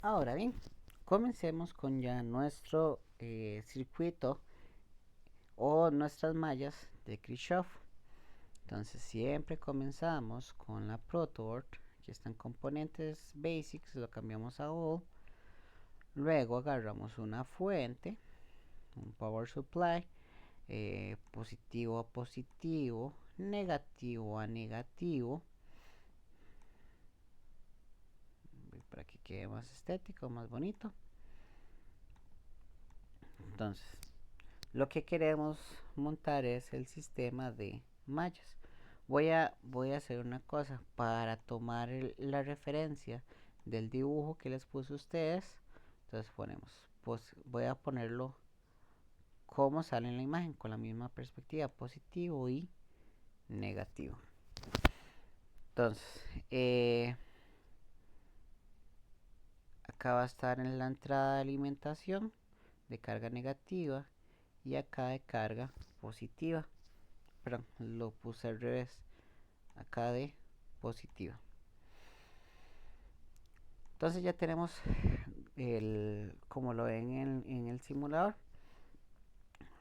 Ahora bien, comencemos con ya nuestro circuito o nuestras mallas de Kirchhoff. Entonces siempre comenzamos con la protoboard, que están componentes basics, lo cambiamos a all. Luego agarramos una fuente, un power supply, positivo a positivo, negativo a negativo, para que quede más estético, más bonito. Entonces, lo que queremos montar es el sistema de mallas. Voy a hacer una cosa para tomar la referencia del dibujo que les puse a ustedes. Entonces ponemos, pues voy a ponerlo como sale en la imagen, con la misma perspectiva, positivo y negativo. Entonces, acá va a estar en la entrada de alimentación de carga negativa y acá de carga positiva. Perdón, lo puse al revés, acá de positiva. Entonces ya tenemos como lo ven en el simulador.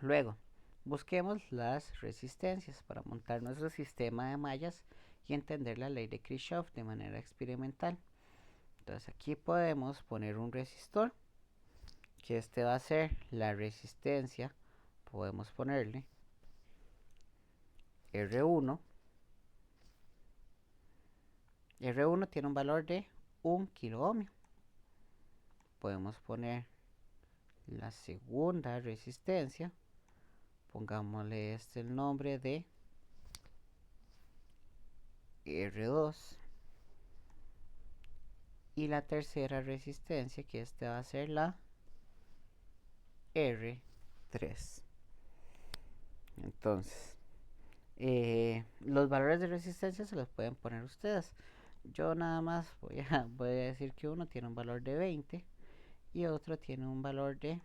Luego, busquemos las resistencias para montar nuestro sistema de mallas y entender la ley de Kirchhoff de manera experimental. Entonces aquí podemos poner un resistor, que este va a ser la resistencia. Podemos ponerle R1. R1 tiene un valor de 1 kilo ohmio. Podemos poner la segunda resistencia, pongámosle el nombre de R2, y la tercera resistencia, que esta va a ser la R3. Entonces, los valores de resistencia se los pueden poner ustedes. Yo nada más voy a decir que uno tiene un valor de 20 y otro tiene un valor de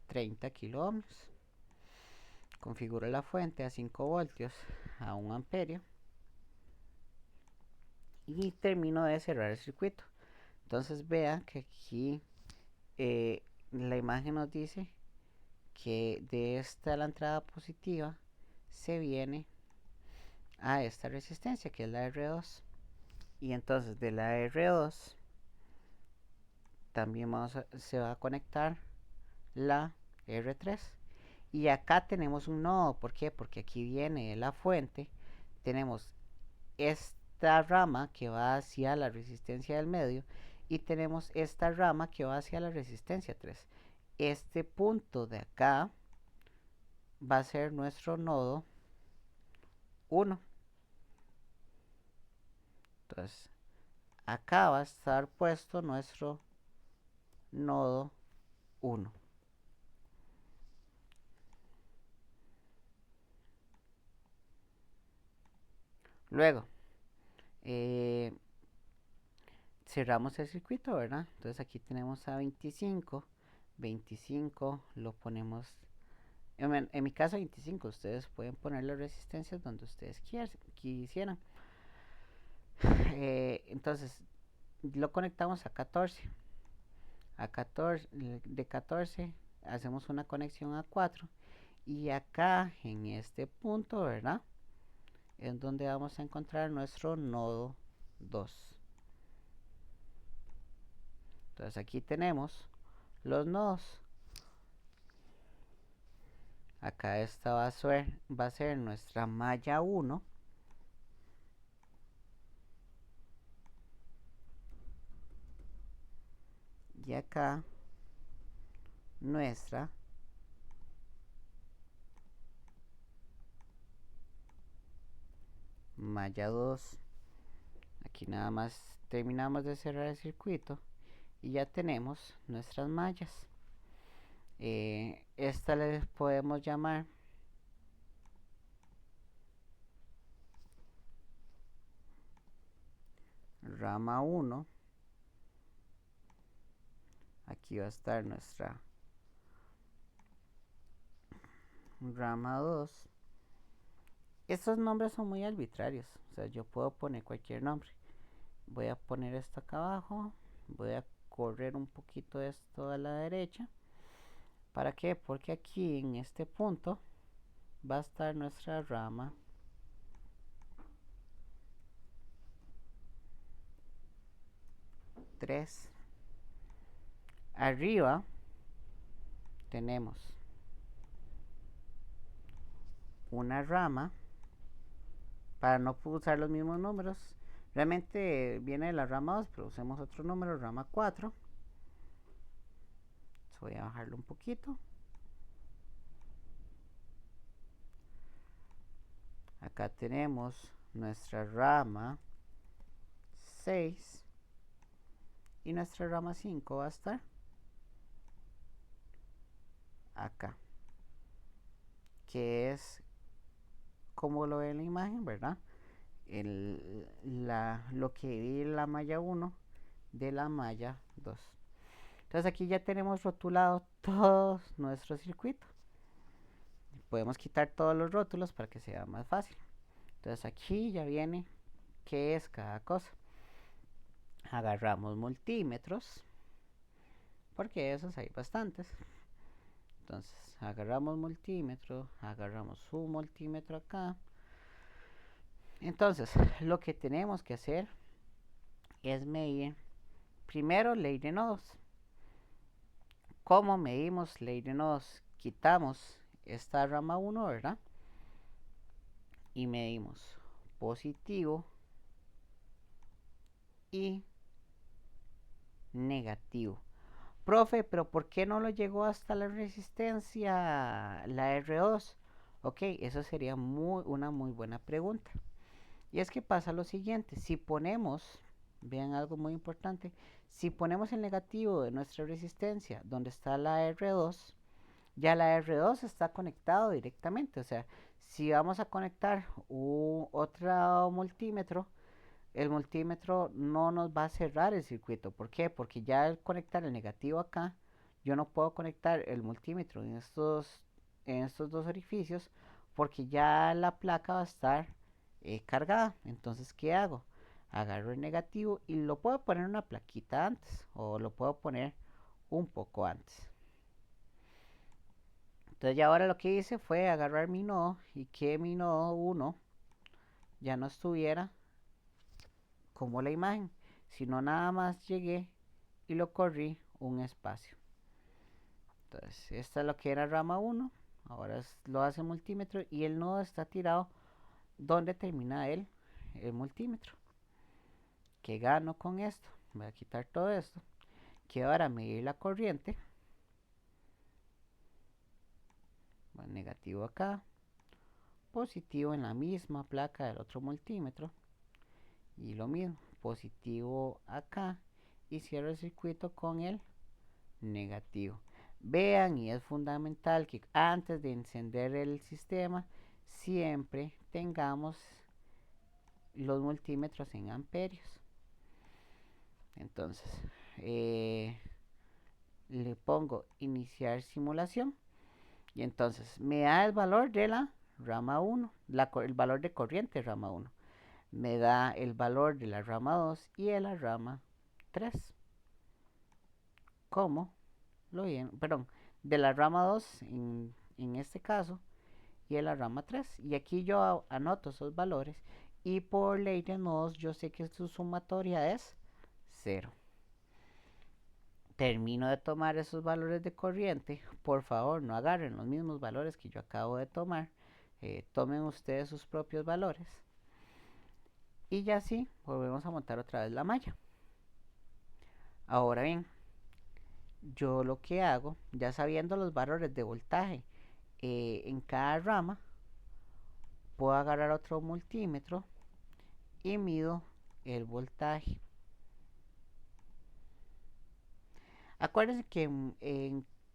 30 kilo ohmios. Configuro la fuente a 5 voltios a 1 amperio y termino de cerrar el circuito. Entonces vean que aquí la imagen nos dice que de esta la entrada positiva se viene a esta resistencia, que es la R2, y entonces de la R2 también se va a conectar la R3, y acá tenemos un nodo. ¿Por qué? Porque aquí viene la fuente, tenemos esta rama que va hacia la resistencia del medio y tenemos esta rama que va hacia la resistencia 3. Este punto de acá va a ser nuestro nodo 1. Entonces acá va a estar puesto nuestro nodo 1. Luego cerramos el circuito, ¿verdad? Entonces aquí tenemos a 25. 25 lo ponemos, en mi caso 25. Ustedes pueden poner las resistencias donde ustedes quisieran. Entonces lo conectamos a 14. A 14, de 14 hacemos una conexión a 4. Y acá en este punto, ¿verdad?, es donde vamos a encontrar nuestro nodo 2. Entonces aquí tenemos los nodos. Acá esta va a ser nuestra malla 1. Y acá nuestra malla 2. Aquí nada más terminamos de cerrar el circuito y ya tenemos nuestras mallas. Esta les podemos llamar rama 1. Aquí va a estar nuestra rama 2. Estos nombres son muy arbitrarios, o sea, yo puedo poner cualquier nombre. Voy a poner esto acá abajo, Voy a correr un poquito esto a la derecha. ¿Para qué? Porque aquí en este punto va a estar nuestra rama 3. Arriba tenemos una rama, para no usar los mismos números, realmente viene de la rama 2, pero usemos otro número, rama 4. Voy a bajarlo un poquito. Acá tenemos nuestra rama 6 y nuestra rama 5 va a estar acá, que es como lo ve en la imagen, ¿verdad? Lo que divide la malla 1 de la malla 2. Entonces aquí ya tenemos rotulado todo nuestro circuito. Podemos quitar todos los rótulos para que sea más fácil. Entonces aquí ya viene qué es cada cosa. Agarramos multímetros, porque esos hay bastantes. Entonces agarramos multímetro, agarramos un multímetro acá. Entonces lo que tenemos que hacer es medir primero ley de nodos. ¿Cómo medimos ley de nodos? Quitamos esta rama 1, ¿verdad? Y medimos positivo y negativo. Profe, pero ¿por qué no lo llegó hasta la resistencia, la R2? Ok, eso sería una muy buena pregunta. Y es que pasa lo siguiente, si ponemos, vean algo muy importante, si ponemos el negativo de nuestra resistencia donde está la R2, ya la R2 está conectado directamente. O sea, si vamos a conectar otro multímetro, el multímetro no nos va a cerrar el circuito. ¿Por qué? Porque ya al conectar el negativo acá, yo no puedo conectar el multímetro en estos dos orificios, porque ya la placa va a estar cargada. Entonces, ¿qué hago? Agarro el negativo y lo puedo poner en una plaquita antes, o lo puedo poner un poco antes. Entonces ya ahora lo que hice fue agarrar mi nodo y que mi nodo 1 ya no estuviera como la imagen, sino nada más llegué y lo corrí un espacio. Entonces esta es lo que era rama 1, ahora lo hace multímetro y el nodo está tirado donde termina el multímetro. ¿Qué gano con esto? Voy a quitar todo esto. Que ahora medir la corriente. Bueno, negativo acá, positivo en la misma placa del otro multímetro. Y lo mismo, positivo acá. Y cierro el circuito con el negativo. Vean, y es fundamental que antes de encender el sistema siempre tengamos los multímetros en amperios. Entonces le pongo iniciar simulación y entonces me da el valor de la rama 1, el valor de corriente rama 1, me da el valor de la rama 2 y de la rama 3. ¿Cómo? Perdón, de la rama 2 en este caso y de la rama 3. Y aquí yo anoto esos valores y por ley de nodos yo sé que su sumatoria es 0. Termino de tomar esos valores de corriente. Por favor, no agarren los mismos valores que yo acabo de tomar. Tomen ustedes sus propios valores. Y ya sí, volvemos a montar otra vez la malla. Ahora bien, yo lo que hago, ya sabiendo los valores de voltaje en cada rama, puedo agarrar otro multímetro y mido el voltaje. Acuérdense que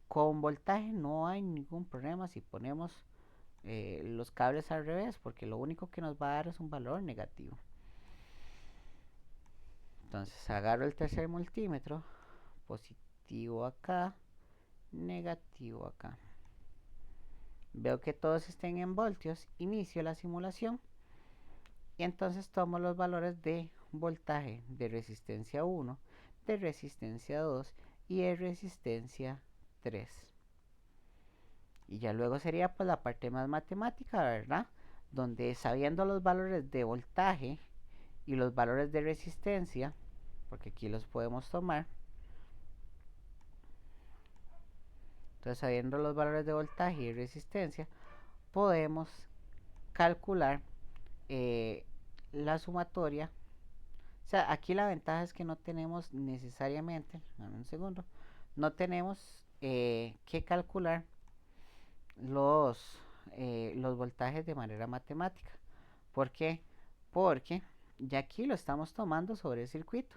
con voltaje no hay ningún problema si ponemos los cables al revés, porque lo único que nos va a dar es un valor negativo. Entonces agarro el tercer multímetro, positivo acá, negativo acá. Veo que todos estén en voltios, inicio la simulación y entonces tomo los valores de voltaje de resistencia 1, de resistencia 2 y de resistencia 3. Y ya luego sería pues la parte más matemática, ¿verdad? Donde sabiendo los valores de voltaje y los valores de resistencia, porque aquí los podemos tomar, entonces sabiendo los valores de voltaje y resistencia, podemos calcular la sumatoria. O sea, aquí la ventaja es que no tenemos necesariamente, dame un segundo, no tenemos que calcular los voltajes de manera matemática. ¿Por qué? Porque ya aquí lo estamos tomando sobre el circuito.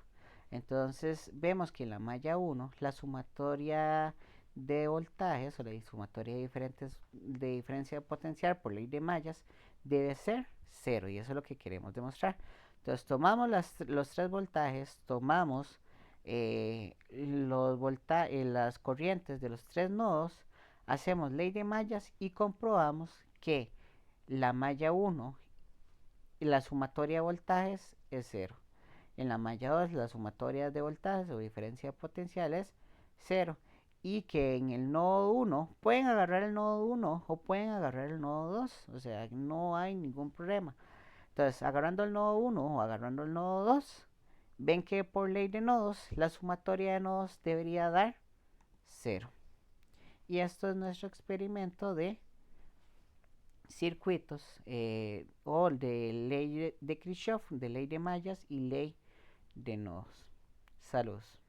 Entonces vemos que en la malla 1 la sumatoria de voltajes o la sumatoria de diferencia potencial por ley de mallas debe ser cero, y eso es lo que queremos demostrar. Entonces tomamos los tres voltajes, tomamos las corrientes de los tres nodos, hacemos ley de mallas y comprobamos que la malla 1 y la sumatoria de voltajes es cero. En la malla 2 la sumatoria de voltajes o diferencia de potencial es cero. Y que en el nodo 1 pueden agarrar el nodo 1 o pueden agarrar el nodo 2. O sea, no hay ningún problema. Entonces, agarrando el nodo 1 o agarrando el nodo 2, ven que por ley de nodos la sumatoria de nodos debería dar cero. Y esto es nuestro experimento de circuitos o de ley de Kirchhoff, de ley de mallas y ley de nodos. Saludos.